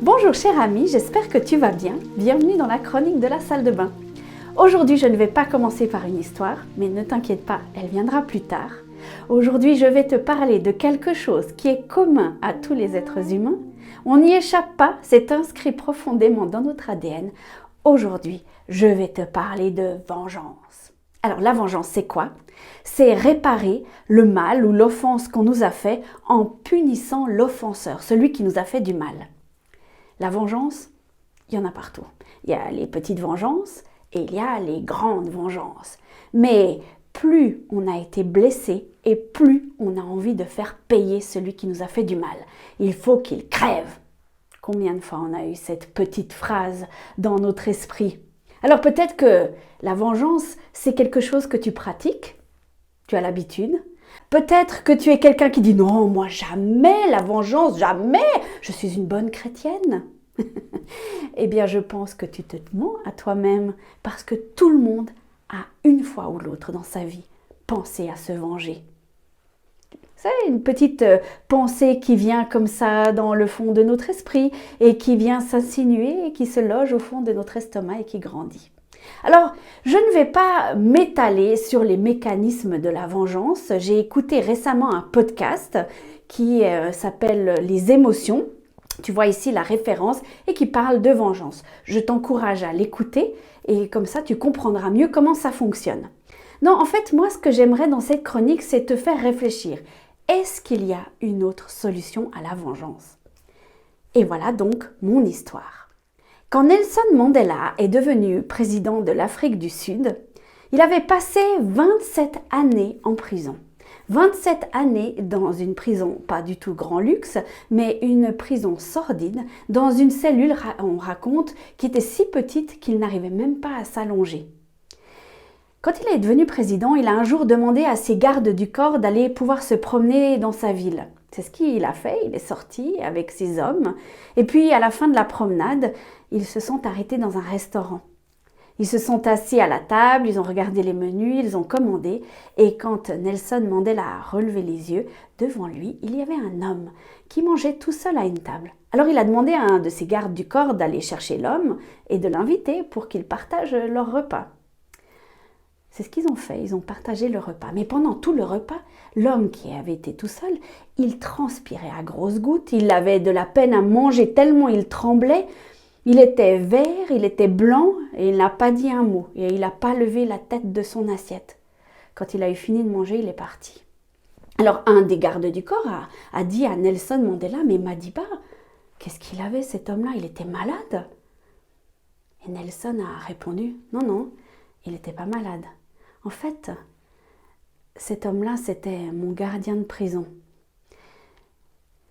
Bonjour cher ami, j'espère que tu vas bien. Bienvenue dans la chronique de la salle de bain. Aujourd'hui, je ne vais pas commencer par une histoire, mais ne t'inquiète pas, elle viendra plus tard. Aujourd'hui, je vais te parler de quelque chose qui est commun à tous les êtres humains. On n'y échappe pas, c'est inscrit profondément dans notre ADN. Aujourd'hui, je vais te parler de vengeance. Alors la vengeance, c'est quoi? C'est réparer le mal ou l'offense qu'on nous a fait en punissant l'offenseur, celui qui nous a fait du mal. La vengeance, il y en a partout. Il y a les petites vengeances et il y a les grandes vengeances. Mais plus on a été blessé et plus on a envie de faire payer celui qui nous a fait du mal. Il faut qu'il crève. Combien de fois on a eu cette petite phrase dans notre esprit? Alors peut-être que la vengeance, c'est quelque chose que tu pratiques, tu as l'habitude. Peut-être que tu es quelqu'un qui dit « Non, moi jamais la vengeance, jamais, je suis une bonne chrétienne ». Eh bien, je pense que tu te mens à toi-même parce que tout le monde a une fois ou l'autre dans sa vie pensé à se venger. C'est une petite pensée qui vient comme ça dans le fond de notre esprit et qui vient s'insinuer et qui se loge au fond de notre estomac et qui grandit. Alors, je ne vais pas m'étaler sur les mécanismes de la vengeance. J'ai écouté récemment un podcast qui s'appelle « Les émotions ». Tu vois ici la référence et qui parle de vengeance. Je t'encourage à l'écouter et comme ça, tu comprendras mieux comment ça fonctionne. Non, en fait, moi, ce que j'aimerais dans cette chronique, c'est te faire réfléchir. Est-ce qu'il y a une autre solution à la vengeance? Et voilà donc mon histoire. Quand Nelson Mandela est devenu président de l'Afrique du Sud, il avait passé 27 années en prison. 27 années dans une prison, pas du tout grand luxe, mais une prison sordide, dans une cellule, on raconte, qui était si petite qu'il n'arrivait même pas à s'allonger. Quand il est devenu président, il a un jour demandé à ses gardes du corps d'aller pouvoir se promener dans sa ville. C'est ce qu'il a fait, il est sorti avec ses hommes. Et puis à la fin de la promenade, ils se sont arrêtés dans un restaurant. Ils se sont assis à la table, ils ont regardé les menus, ils ont commandé. Et quand Nelson Mandela a relevé les yeux, devant lui, il y avait un homme qui mangeait tout seul à une table. Alors il a demandé à un de ses gardes du corps d'aller chercher l'homme et de l'inviter pour qu'ils partagent leur repas. C'est ce qu'ils ont fait, ils ont partagé le repas. Mais pendant tout le repas, l'homme qui avait été tout seul, il transpirait à grosses gouttes, il avait de la peine à manger tellement il tremblait. Il était vert, il était blanc et il n'a pas dit un mot et il n'a pas levé la tête de son assiette. Quand il a eu fini de manger, il est parti. Alors un des gardes du corps a dit à Nelson Mandela « Mais Madiba, qu'est-ce qu'il avait cet homme-là? Il était malade ?» Et Nelson a répondu « Non, il n'était pas malade. En fait, cet homme-là, c'était mon gardien de prison.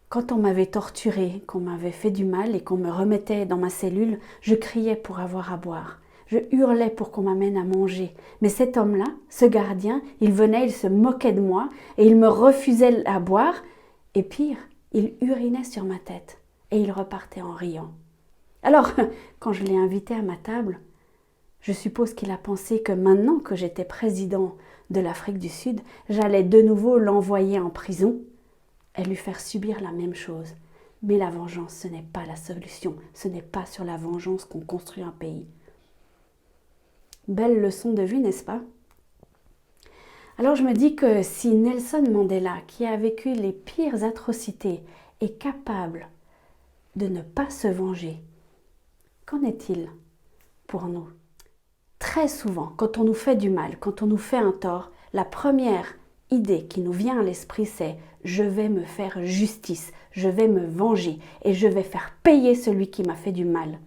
Quand on m'avait torturé, qu'on m'avait fait du mal et qu'on me remettait dans ma cellule, je criais pour avoir à boire. Je hurlais pour qu'on m'amène à manger. Mais cet homme-là, ce gardien, il venait, il se moquait de moi et il me refusait à boire. Et pire, il urinait sur ma tête et il repartait en riant. Alors, quand je l'ai invité à ma table, je suppose qu'il a pensé que maintenant que j'étais président de l'Afrique du Sud, j'allais de nouveau l'envoyer en prison et lui faire subir la même chose. Mais la vengeance, ce n'est pas la solution. Ce n'est pas sur la vengeance qu'on construit un pays. Belle leçon de vie, n'est-ce pas? Alors je me dis que si Nelson Mandela, qui a vécu les pires atrocités, est capable de ne pas se venger, qu'en est-il pour nous? Très souvent, quand on nous fait du mal, quand on nous fait un tort, la première idée qui nous vient à l'esprit, c'est « je vais me faire justice, je vais me venger et je vais faire payer celui qui m'a fait du mal ».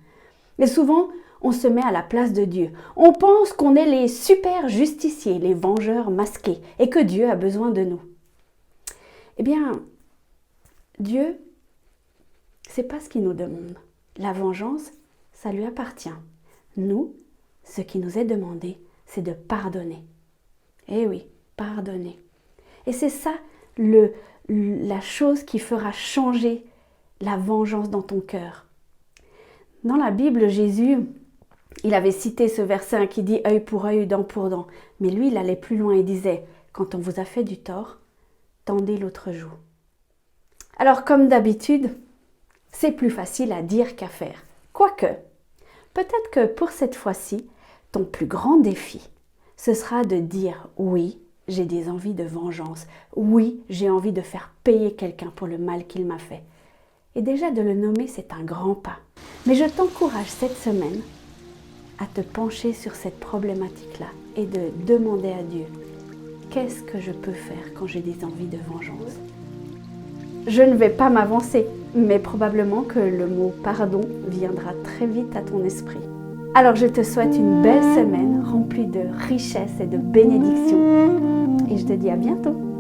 Et souvent, on se met à la place de Dieu. On pense qu'on est les super justiciers, les vengeurs masqués et que Dieu a besoin de nous. Eh bien, Dieu, c'est pas ce qu'il nous demande. La vengeance, ça lui appartient. Nous, ce qui nous est demandé, c'est de pardonner. Eh oui, pardonner. Et c'est ça la chose qui fera changer la vengeance dans ton cœur. Dans la Bible, Jésus, il avait cité ce verset qui dit « œil pour œil, dent pour dent ». Mais lui, il allait plus loin et disait « quand on vous a fait du tort, tendez l'autre joue ». Alors, comme d'habitude, C'est plus facile à dire qu'à faire. Quoique, peut-être que pour cette fois-ci, ton plus grand défi, ce sera de dire oui, j'ai des envies de vengeance. Oui, j'ai envie de faire payer quelqu'un pour le mal qu'il m'a fait. Et déjà de le nommer, c'est un grand pas. Mais je t'encourage cette semaine à te pencher sur cette problématique-là et de demander à Dieu, qu'est-ce que je peux faire quand j'ai des envies de vengeance? Je ne vais pas m'avancer, mais probablement que le mot pardon viendra très vite à ton esprit. Alors je te souhaite une belle semaine remplie de richesse et de bénédictions et je te dis à bientôt.